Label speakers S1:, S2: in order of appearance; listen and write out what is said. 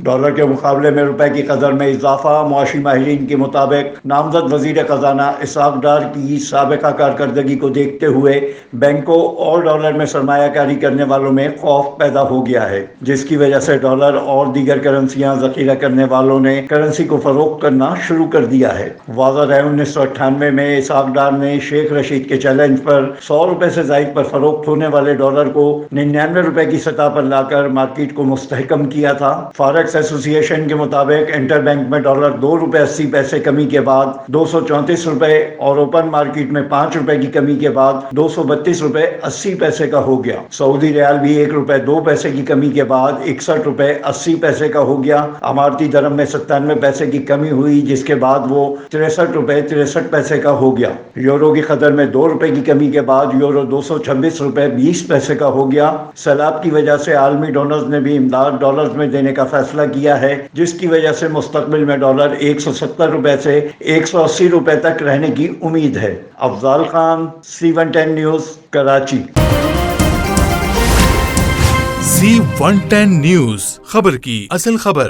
S1: Dollar کے مقابلے میں روپے کی قدر میں اضافہ۔ معاشی ماہرین کے مطابق نامزد وزیر خزانہ اسحاق ڈار کی سابقہ کارکردگی کو دیکھتے ہوئے بینکوں اور ڈالر میں سرمایہ کاری کرنے والوں میں خوف پیدا ہو گیا ہے، جس کی وجہ سے ڈالر اور دیگر کرنسیاں ذخیرہ کرنے والوں نے کرنسی کو فروخت کرنا شروع کر دیا ہے۔ واضح ہے 1998 میں اسحاق ڈار نے شیخ رشید کے چیلنج پر 100 روپے سے زائد پر فروخت ہونے والے ڈالر کو 99 روپے کی سطح پر لا کر مارکیٹ کو مستحکم کیا تھا۔ فاریکس ایسوسی ایشن کے مطابق انٹر بینک میں ڈالر 2 روپے 80 پیسے کمی کے بعد 234 روپے اور اوپن مارکیٹ میں 5 روپے کی کمی کے بعد 232 روپے 80 پیسے کا ہو گیا۔ سعودی ریال بھی 1 روپے 2 پیسے کی کمی کے بعد 61 روپے 80 پیسے کا ہو گیا۔ امارتی درہم میں 97 پیسے کی کمی ہوئی، جس کے بعد وہ 63 روپے 63 پیسے کا ہو گیا۔ یورو کی قدر میں 2 روپے کی کمی کے بعد یورو 226 روپے 20 پیسے کا ہو گیا۔ سیلاب کی وجہ سے عالمی ڈونرز نے بھی امداد ڈالرز میں دینے کا فیصلہ کیا ہے، جس کی وجہ سے مستقبل میں ڈالر 170 روپے سے 180 روپے تک رہنے کی امید ہے۔ Afzal Khan, C110 news, Karachi.
S2: C110 news, خبر کی اصل خبر۔